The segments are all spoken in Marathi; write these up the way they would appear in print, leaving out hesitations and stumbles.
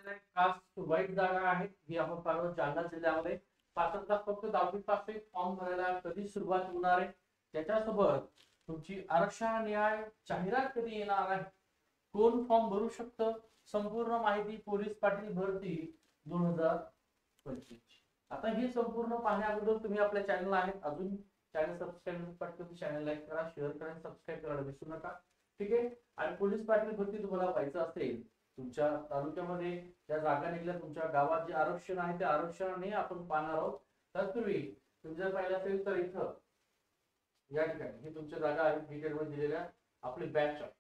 आलेला आहे कास्ट वाईट जागा आहे ही आपण पाहतो जालना जिल्ह्यामध्ये पात्रता फक्त 10वी पास फॉर्म भरायला कधी सुरुवात होणार आहे त्याच्यासोबत तुमची आरक्षण न्याय जाहिरात कधी येणार आहे कोण फॉर्म भरू शकतं संपूर्ण माहिती पोलीस पाटील भरती 2025 आता ही संपूर्ण पाहण्याअगोदर तुम्ही आपल्या चॅनलला आहे अजून चॅनल सबस्क्राईब पटकन चॅनल लाईक करा शेअर करा आणि सबस्क्राईब करायला विसरू नका ठीक आहे आणि पोलीस पाटील भरती तुम्हाला व्हायचं असेल तुमच्या तालुक्यामध्ये ज्या जागा निघल्या तुमच्या गावात जे आरक्षण आहे त्या आरक्षणाने आपण पाहणार आहोत तत्पूर्वी तुम्ही जर पाहिलं असेल तर इथं या ठिकाणी ही तुमच्या जागा आहे डिटेलमध्ये दिलेल्या आपली बॅच आहे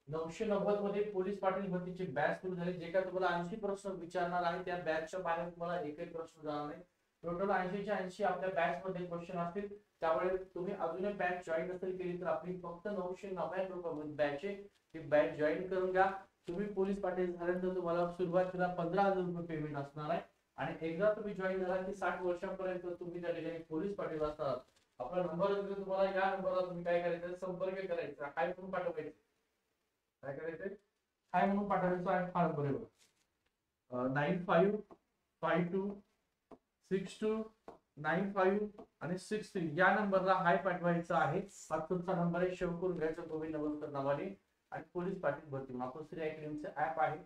990 मध्ये पोलीस पाटील भरतीची बॅच सुरू झाली जे काय तुम्हाला 80 प्रश्न विचारणार आहे त्या बॅचच्या बाहेर तुम्हाला एकही प्रश्न जाणार नाही टोटल 80 च्या 80 आपल्या बॅच मध्ये क्वेश्चन असतील त्यामुळे तुम्ही अजूनही बॅच जॉईन नसेल केली तर आपली फक्त 999 रुपये बॅच आहे ती बॅच जॉईन करून घ्या तुम्ही पोलीस पाटील झाल्यानंतर तुम्हाला सुरुवातीला 15,000 रुपये पेमेंट असणार आहे आणि एकदा तुम्ही जॉईन झाला की 60 वर्षापर्यंत तुम्ही त्या ठिकाणी पोलीस पाटील असणार आपला नंबर तुम्हाला या नंबरला तुम्ही काय करायचं संपर्क करायचा काय म्हणून पाठवायचं काय करायचंय काय म्हणून पाठवायचं आहे फार बरोबर 95526295 आणि 63 या नंबरला हाय पाठवायचा आहे हा तुमचा नंबर आहे सेव्ह करून घ्यायचा गोविंद नवलकर नावाने आणि पोलीस पाटील भरती मातोश्री अकॅडमीचं ऍप आहे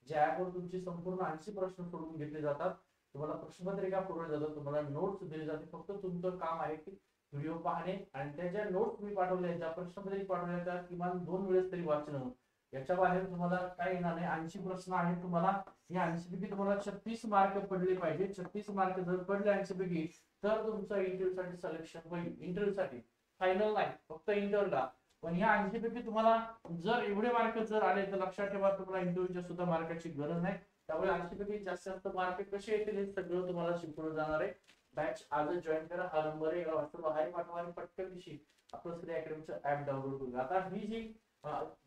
ज्या ऍपवर तुमची संपूर्ण 80 प्रश्न सोडवून घेतले जातात तुम्हाला प्रश्नपत्रिका पुरवली जातात तुम्हाला नोट्स दिले जाते फक्त तुमचं काम आहे की व्हिडिओ पाहणे आणि त्या ज्या नोट्स तुम्ही पाठवल्या ज्या प्रश्नपत्रिका पाठवल्या त्या किमान 2 वेळेस तरी वाचणं याच्या बाहेर तुम्हाला काय येणार नाही 80 प्रश्न आहेत तुम्हाला या 80 पैकी तुम्हाला 36 मार्क पडले पाहिजे 36 मार्क जर पडले 80 पैकी तर तुमचं इंटरव्ह्यू साठी सिलेक्शन होईल इंटरव्ह्यू साठी फायनल नाही फक्त इंटरव्ह्यूला पण या 80 पैकी तुम्हाला जर एवढे मार्क जर आले तर लक्षात ठेवा तुम्हाला इंटरव्ह्यूच्या सुद्धा मार्काची गरज नाही त्यामुळे 80 पैकी जास्त मार्क कसे येतील हे सगळं तुम्हाला शिकवलं जाणार आहे बॅच आजच जॉईन करा हा नंबर आहे व्हॉट्सअपला हाय पाठवा आणि पटकन दिवशी आपलं श्री अकॅडमीचं ऍप डाउनलोड करू आता ही जी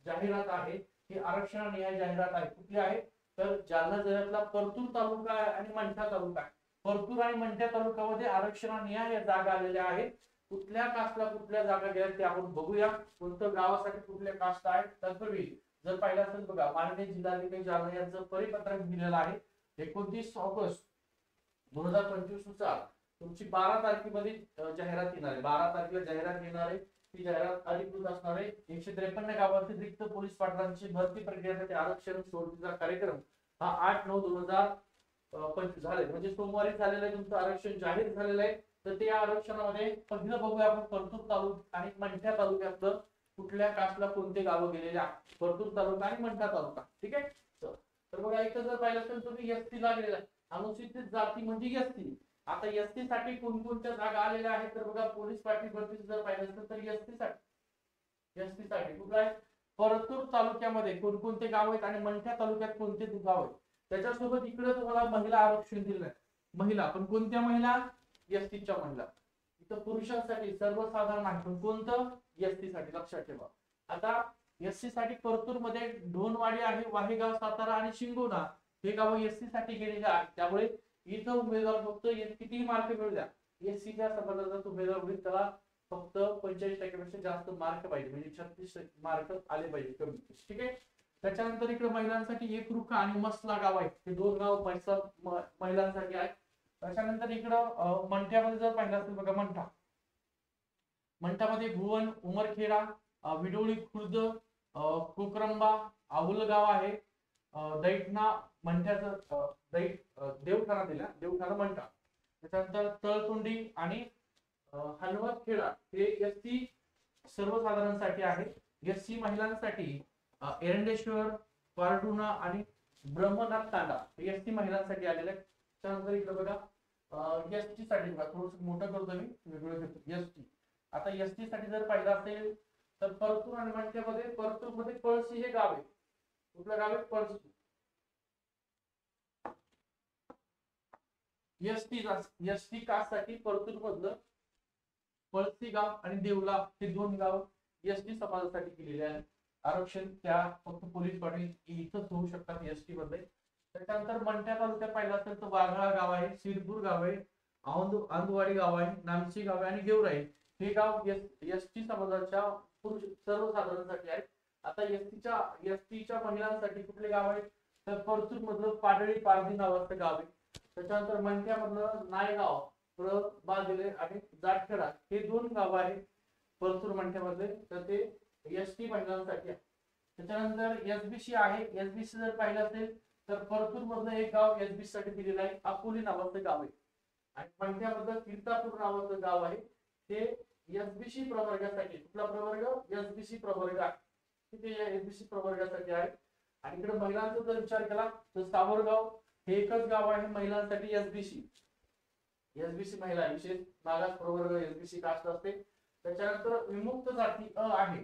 जाहिरात आहे ही आरक्षण न्याय जाहिरात आहे कुठली आहे तर जालना जिल्ह्यातला परतूर तालुका आणि मंठा तालुका परतूर आणि मंठा तालुक्यामध्ये आरक्षण न्याय या जागा आलेल्या आहेत कुठल्या कास्टला कुठल्या जागा गेल्या ते आपण बघूया कोणत्या गावासाठी कुठल्या कास्ट आहेत तत्पूर्वी जर पाहिलं असेल बघा माननीय जिल्हाधिकारी जालना यांचं परिपत्रक दिलेलं आहे 29 ऑगस्ट 2025 नुसार तुमची 12 तारखेमध्ये जाहिरात येणार आहे 12 तारखेला जाहिरात येणार आहे ती जाहिरात अधिकृत असणार आहे 153 गावातील रिक्त पोलीस पाटलांची भरती प्रक्रियेसाठी आरक्षण सोडतीचा कार्यक्रम हा 8/9/2025 झाले म्हणजे सोमवारी झालेलं आहे तुमचं आरक्षण जाहीर झालेलं आहे तर त्या आरक्षणामध्ये पहिलं बघूया आपण परतूर तालुका आणि मंठा तालुक्यातलं कुठल्या कास्टला कोणते गावं गेलेले आहेत परतूर तालुका आणि मंठा तालुका ठीक आहे तर बघा इथं जर पाहिलं असेल तुम्ही एसटी ला गेलेला अनुसूचित जाती म्हणजे एसटी आता एसटी साठी कोणकोणत्या जागा आलेल्या आहेत तर बघा पोलीस पाटील भरती जर पाहिलं असेल तर एसटी साठी कुठला आहे परतूर तालुक्यामध्ये कोणकोणते गाव आहेत आणि मंठा तालुक्यात कोणते गाव आहेत त्याच्यासोबत इकडे तुम्हाला महिला आरक्षण दिलं आहे महिला पण कोणत्या महिला एसटीच्या महिला इथं पुरुषांसाठी सर्वसाधारण आहे पण कोणतं एसटी साठी लक्षात ठेवा आता एसटी साठी परतूर मध्ये ढोणवाडी आहे वाहेगाव सातारा आणि शिंगोना हे गाव एसटी साठी गेलेले आहेत त्यामुळे इथं उमेदवार फक्त कितीही मार्क मिळू द्या एससीच्या समाजाचा उमेदवार होईल त्याला फक्त 45% जास्त मार्क पाहिजे म्हणजे 36 मार्क आले पाहिजे कमी ठीक आहे त्याच्यानंतर इकडे महिलांसाठी एकरुखा आणि मसला गाव आहे हे दोन गाव महिलांसाठी आहेत त्याच्यानंतर इकडं मंठ्यामध्ये जर पाहिलं असेल बघा मंठ्यामध्ये भुवन उमरखेडा विडोळी खुर्द कोकरंबा आहुलगाव आहे दैठणा मंठ्याचं देवठाणा दिला देवठाणा मंठा त्याच्यानंतर तळतोंडी आणि हनुमतखेडा हे एसटी सर्वसाधारणसाठी आहे एससी महिलांसाठी एरंडेश्वर पारडुना आणि ब्रह्मनाथ तांडा हे एसटी महिलांसाठी आलेले आहेत त्यानंतर इकडे बघा एसटी साठी बघा थोडस मोठं करतो मी वेगळं घेतो एसटी आता एसटी साठी जर पाहिलं असेल तर परतूर आणि मंठ्यामध्ये परतूर मध्ये पळशी हे गाव आहे कुठलं गाव आहे पळशी एसटी कास्ट साठी परतूर मधलं पळसी गाव आणि देवला हे दोन गाव एसटी समाजासाठी केलेले आहे आरक्षण त्या फक्त पोलीस पाटील इथंच होऊ शकतात एसटी मध्ये त्याच्यानंतर मंठ्या तालुक्यात पाहिलं असेल तर वाघाळा गाव आहे शिरपूर गाव आहे आंदवाडी गाव आहे नामशी गाव आहे आणि गेवराई हे गाव एसटी समाजाच्या पुरुष सर्वसाधारणसाठी आहेत आता एसटीच्या महिलांसाठी कुठले गाव आहेत तर परतूर मधलं पाडळी पारधी नावाचं गाव आहे. त्याच्यानंतर मंठ्यामधलं नायगाव, बाजले आणि जाटखेडा हे 2 गाव आहेत परतूर मंठ्यामध्ये. तर ते एसटी महिलांसाठी आहे. त्याच्यानंतर एसबीसी आहे. एसबीसी जर पाहिलं असेल तर परतूर मधलं एक गाव एसबीसी साठी दिलेलं आहे, अकोली नावाचं गाव आहे. आणि मंठ्यामधलं कीर्तापूर नावाचं गाव आहे, ते एसबीसी प्रवर्गासाठी. कुठला प्रवर्ग? एसबीसी प्रवर्ग आहे, ते एसबीसी प्रवर्गासाठी आहे. आणि इकडे महिलांचा जर विचार केला तर सावरगाव हे एकच गाव आहे महिलांसाठी एसबीसी. एसबीसी महिला विशेष मागास प्रवर्ग एसबीसी कास्ट असते. त्याच्यानंतर विमुक्त जाती अ आहे.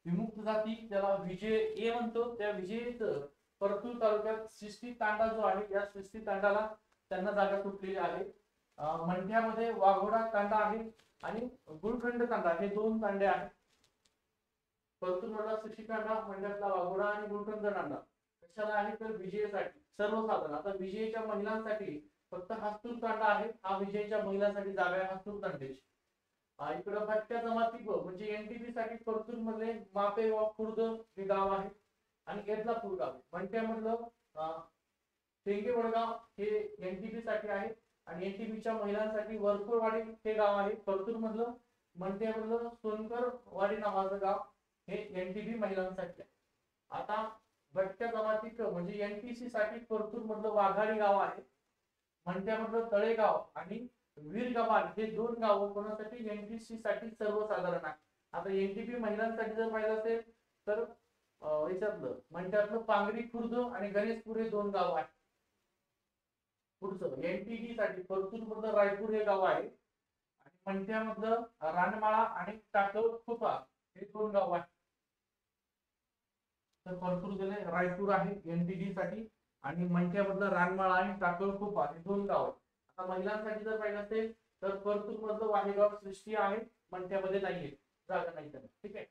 विमुक्त जाती त्याला विजय ए म्हणतो. त्या विजयीत परतूर तालुक्यात शिस्ती तांडा जो आहे, या शिस्ती तांडाला त्यांना जागा सुटलेली आहे. मंठ्यामध्ये वाघोडा तांडा आहे आणि गुळखंड तांडा हे 2 तांडे आहेत. परतूर मधला शिस्ती तांडा, मंठ्यातला वाघोडा आणि गुळखंड तांडा कशाला आहे तर विजयसाठी सर्वसाधारण. आता विजयच्या महिलांसाठी फक्त हस्तूर तांडा आहे, हा विजयच्या महिलांसाठी जागा आहे हस्तूर तांड्याची. इकडे भटक्या जमाती म्हणजे एनटीपी साठी परतूर मध्ये मापे व खुर्द हे गाव आहे आणि एदलापूर गाव. मंठ्यामधलं टेंगे वडगाव हे एनटीपी साठी आहे आणि एनटीपीच्या महिलांसाठी वरपूरवाडी हे गाव आहे परतूर मधलं. मंठ्यामधलं सोनकर वाडी नावाचं गाव हे एनटीपी महिलांसाठी आहे. आता भटक्या जमाती म्हणजे एनटीसी साठी परतूर मधलं वाघाडी गाव आहे. मंठ्यामधलं तळेगाव आणि वीरगव्हाण हे 2 गाव कोणासाठी एनटीसी साठी सर्वसाधारण आहे. आता एनटीपी महिलांसाठी जर पाहिलं असेल तर याच्यातलं मंठ्यातलं पांगरी खुर्द आणि गणेशपूर हे 2 गाव आहेत. पुढचं एनटीडी साठी परतूर मधलं रायपूर हे गाव आहे आणि मंठ्यामधलं रानमाळा आणि टाकळ खोपा हे 2 गाव आहेत. तर परतूर जिल्हे रायपूर आहे एनटीडी साठी आणि मंठ्यामधलं रानमाळा आणि टाकळ खोपा हे 2 गाव आहेत. आता महिलांसाठी जर पाहिलं असेल तर परतूर मधलं वाहेगाव सृष्टी आहे, मंठ्यामध्ये नाहीये, जागा नाही त्याला. ठीक आहे.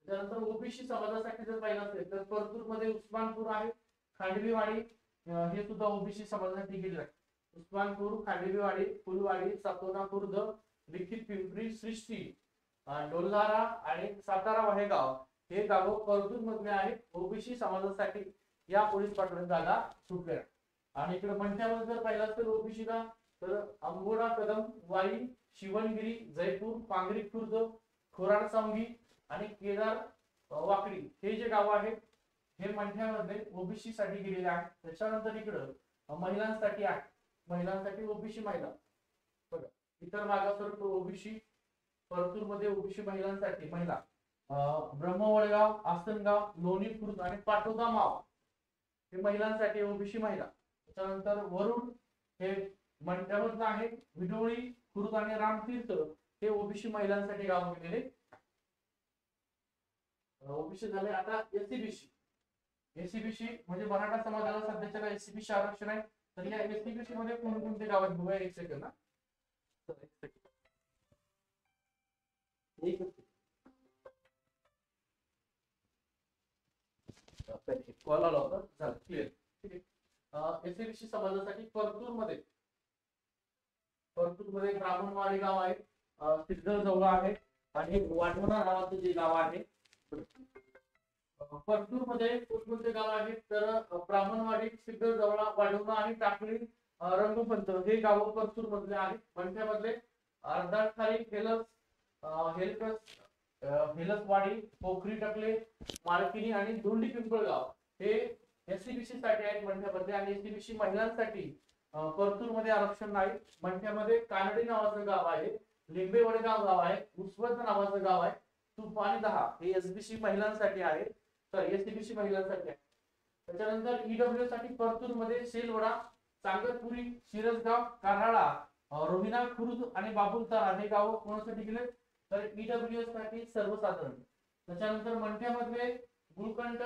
त्यानंतर ओबीसी समाजासाठी जर पाहिलं असेल तर परतूर मध्ये उस्मानपूर आहे, खांडवीवाडी हे सुद्धा ओबीसी समाजासाठी गेले आहे. उस्मानपूर, खांडवीवाडी, फुलवाडी, सातोना खुर्द, लिखित पिंपरी, सृष्टी, डोल्हारा आणि सातारा वाहेगाव हे गाव परतूर मधले आहेत ओबीसी समाजासाठी. या पोलीस पाटलांची जागा सुटल्या. आणि इकडे मंठ्यामध्ये जर पाहिलं असेल ओबीसीला तर अंबोडा कदम, वाई, शिवणगिरी, जयपूर, पांगरी खुर्द, खोराड सांगी आणि केदार वाकडी हे जे गाव आहेत हे मंठ्यामध्ये ओबीसी साठी गेलेले आहेत. त्याच्यानंतर इकडं महिलांसाठी आहे, महिलांसाठी ओबीसी महिला बघा इतर मागासवर्ग ओबीसी परतूर मध्ये ओबीसी महिलांसाठी महिला ब्रह्मवडगाव, आसनगाव, लोणी खुर्द आणि पाटोदा माव हे महिलांसाठी ओबीसी महिला. त्याच्यानंतर वरुड हे मंठ्यामधलं आहे. विडोळी, खुर्द आणि रामतीर्थ हे ओबीसी महिलांसाठी गाव गेलेले ओबीसी झाले. आता एससीबीसी. एससीबीसी म्हणजे मराठा समाजाला सध्याच्या एससीबीसी आरक्षण आहे. तर या एससीबीसी मध्ये कोणकोणते गाव आहेत बघूया. एक सेकंड ना, कॉल आला होता, झालं क्लिअर. ठीक आहे. एससीबीसी समाजासाठी परतूर मध्ये ब्राह्मणवाडी गाव आहे, सिद्धर जवळ आहे आणि वाटवणा नावाचं जे गाव आहे. परतूर मध्ये कोणकोणते गाव आहेत तर ब्राह्मणवाडी, सिद्धर जवळ, वाढवणा आणि टाकळी, रंगपंत हे गाव परतूर मधले आहेत. मंठ्यामधले अर्धाखाली, हेलकस, हेलसवाडी, पोखरी टकले, माळकिनी आणि दोंडी पिंपळगाव हे एससीबीसी साठी आहेत मंठ्यामध्ये. आणि एससीबीसी महिलांसाठी परतूर मध्ये आरक्षण नाही. मंठ्यामध्ये कानडी नावाचं गाव आहे, लिंबे वडगाव गाव आहे, उसवत नावाचं गाव आहे, तुपाणी 10 हे एसबीसी महिलांसाठी आहे. तर एससीबीसी महिलांसाठी आहे. त्याच्यानंतर ईडब्ल्यू साठी परतूर मध्ये सेलवडा, चांगरपुरी, शिरसगाव, कारहाळा, रोहिणा खुर्द आणि बाबुलतारा हे गाव कोणासाठी गेले तर ईडब्ल्यू साठी सर्वसाधारण. त्याच्यानंतर मंठ्यामधले गुळकंठ,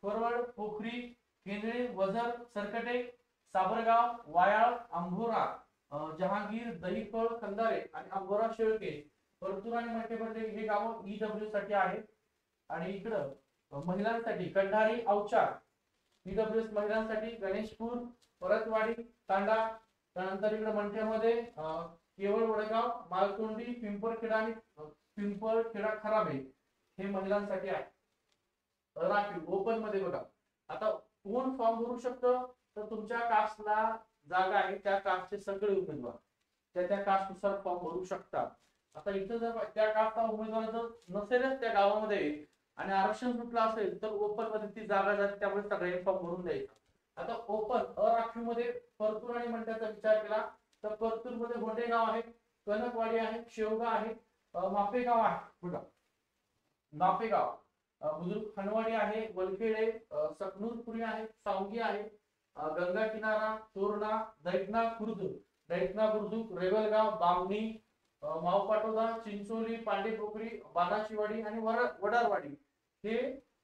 फरवड, पोखरी, केंद्रे, वझर, सरकटे, साबरगाव, वायाळ, अंभोरा, जहांगीर, दहीफळ, खंदारे आणि अंभोरा शेळके परतूर आणि मंठ्यामधले हे गाव ईडब्ल्यू साठी आहेत. आणि इकडं महिलांसाठी कंधारी, औचार ईडब्ल्यूएस महिलांसाठी, गणेशपूर, परतवाडी, तांडा. त्यानंतर इकडे मंठ्यामध्ये केवळ वडगाव, मालतोंडी, पिंपळखेडा आणि पिंपळखेडा खराबे हे महिलांसाठी आहे. राखीव ओपन मध्ये बघा. आता कोण फॉर्म भरू शकतं, तर तुमच्या कास्टला जागा आहे त्या कास्टचे सगळे उमेदवार त्या कास्टनुसार फॉर्म भरू शकतात. आता इथं जर त्या कास्टचा उमेदवार जर नसेलच त्या गावामध्ये आणि आरक्षण सुटलं असेल तर ओपन मध्ये ती जागा जाते, त्यामुळे सगळ्यांनी फॉर्म भरून द्यायचा. आता ओपन अराखीव मध्ये परतूर आणि मंडळाचा विचार केला तर परतूर मध्ये गोंडेगाव आहे, कनकवाडी आहे, शेवगा आहे, मापेगाव आहे बघा, मापेगाव, बुजुर्ग खनवाडी आहे, वलखेडे, सकनूरपुरी आहे, सावगी आहे, गंगा किनारा, तोरणा, दैठणा बुद्रुक, रेवलगाव, बामणी, मावपाटोदा, चिंचोली, पांडेपोखरी, बानाशीवाडी आणि वडारवाडी हे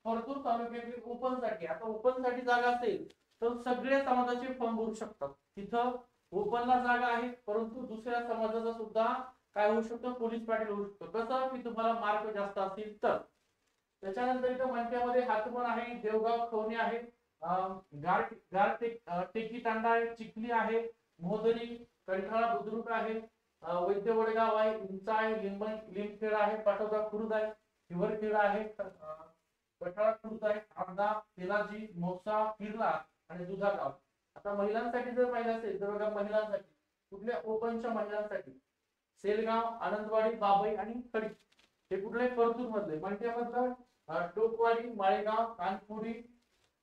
परतूर तालुक्यातील ओपन साठी. आता ओपन साठी जागा असेल तर सगळ्या समाजाचे फॉर्म भरू शकतात. तिथं ओपनला जागा आहे, परंतु दुसऱ्या समाजाचा सुद्धा काय होऊ शकतं, पोलीस पाटील होऊ शकतो. कसं की तुम्हाला मार्क जास्त असतील तर. त्याच्यानंतर इथं मंठ्यामध्ये हातमण आहे, देवगाव खवणे आहे, टेकी तांडा आहे, चिखली आहे, मोहदरी, कंठाळा बुद्रुक आहे, वैद्य वडगाव आहे, इंचा आहे, लिंबखेडा आहे, पाटोदा खुर्द आहे, हिवरखेडा आहे, पठाळा खुर्द आहे, आमदा, तेलाजी, मोसा, किर्ला आणि दुधागाव. आता महिलांसाठी जर पाहिलं असेल तर बघा, महिलांसाठी कुठल्या ओपनच्या महिलांसाठी सेलगाव, आनंदवाडी, बाबई आणि खडी हे कुठले परतूर मधले. मंठ्यामधलं टोकवाडी, माळेगाव, कानपुडी,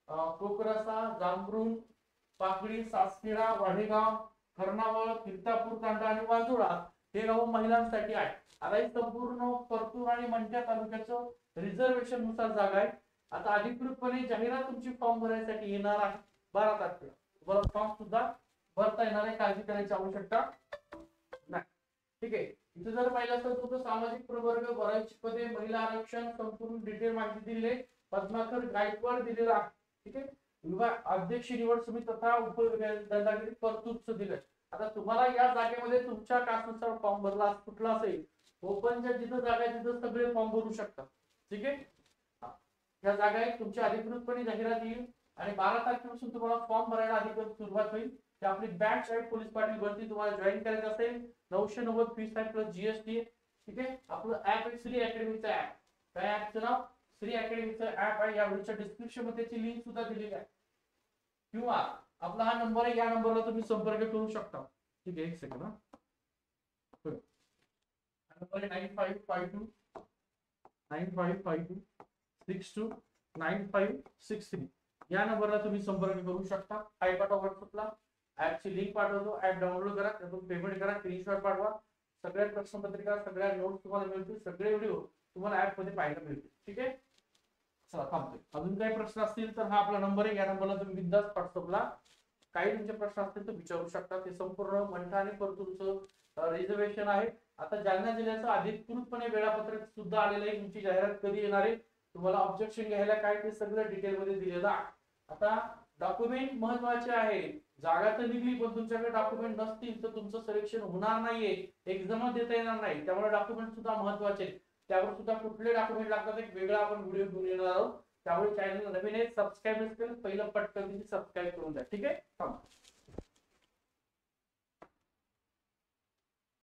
कोकरसा, जांभरुण, पाकडी, सासखेडा, वाढेगाव, कर्णावळ, कीर्तापूर तांडा आणि वाजोळा हे गाव महिलांसाठी आहे. आता ही संपूर्ण परतूर आणि मंठ्या तालुक्याचं रिझर्वेशन नुसार जागा आहे. आता अधिकृतपणे जाहिरात तुमची फॉर्म भरण्यासाठी येणार आहे 12 तारखेला. तुम्हाला फॉर्म सुद्धा भरता येणार आहे, काळजी करायची आवश्यकता नाही. ठीक आहे. इथे जर पाहिलं असेल तर सामाजिक प्रवर्ग, भरायची पदे, महिला आरक्षण संपूर्ण डिटेल माहिती दिली आहे. पद्माकर गायकवाड दिलेला आहे. ठीक आहे. विभाग अध्यक्ष निवड समिती तथा उपविभागीय परतूरचं दिलंय. आता तुम्हाला या जागेमध्ये तुमच्या कास्टनुसार फॉर्म भरला कुठला असेल, ओपनच्या जिथं जागा आहे तिथं सगळे फॉर्म भरू शकतात. ठीक आहे. या जागा आहे तुमची अधिकृतपणे जाहिरात येईल आणि 12 तारखेपासून तुम्हाला फॉर्म भरायला अधिकृत सुरुवात होईल. की आपली बॅच आहे पोलीस पाटील भरती, तुम्हाला जॉईन करायचं असेल 990 फीस आहे प्लस जीएसटी. ठीक आहे. आपलं ऍप आहे श्री अकॅडमीचं ऍप. काय ऍपचं नाव? श्री अकॅडमीचं ऍप आहे. या व्हिडिओच्या डिस्क्रिप्शन मध्ये त्याची लिंक सुद्धा दिलेली आहे, किंवा आपला हा नंबर आहे, या नंबरला तुम्ही संपर्क करू शकता. ठीक आहे. एक सेकंड. नंबर आहे 9552 या नंबरला तुम्ही संपर्क करू शकता. हाय पाठवा व्हॉट्सअपला, ऍपची लिंक पाठवतो, ऍप डाउनलोड करा, त्यातून पेमेंट करा, स्क्रीनशॉट पाठवा. सगळ्या प्रश्नपत्रिका, सगळ्या नोट्स तुम्हाला मिळतील, सगळे व्हिडिओ तुम्हाला ऍप मध्ये पाहायला मिळतील. ठीक आहे. चला थांबतोय. अजून काही प्रश्न असतील तर हा आपला नंबर आहे, या नंबरला तुम्ही बिंदास व्हॉट्सअपला काही तुमचे प्रश्न असतील तर विचारू शकता. ते संपूर्ण मंठा आणि परतूरचं रिझर्वेशन आहे. आता जालना जिल्ह्याचं अधिकृतपणे वेळापत्रक सुद्धा आलेलं आहे. तुमची जाहिरात कधी येणार आहे, तुम्हाला ऑब्जेक्शन घ्यायला काय, ते सगळं डिटेल मध्ये दिलेलं आहे. आता डॉक्युमेंट महत्वाचे आहे. जागा तर निघली पण तुमच्याकडे डॉक्युमेंट नसतील तर तुमचं सिलेक्शन होणार नाहीये, एक्झाम देता येणार नाही. त्यामुळे डॉक्युमेंट सुद्धा महत्वाचे आहेत. त्यावर सुद्धा कुठले डॉक्युमेंट लागतात एक वेगळा आपण व्हिडिओ घेऊन येणार आहोत. त्यामुळे चॅनल नवीन आहे, सबस्क्राईब नसेल पहिलं पटकन सबस्क्राईब करून द्या. ठीक आहे.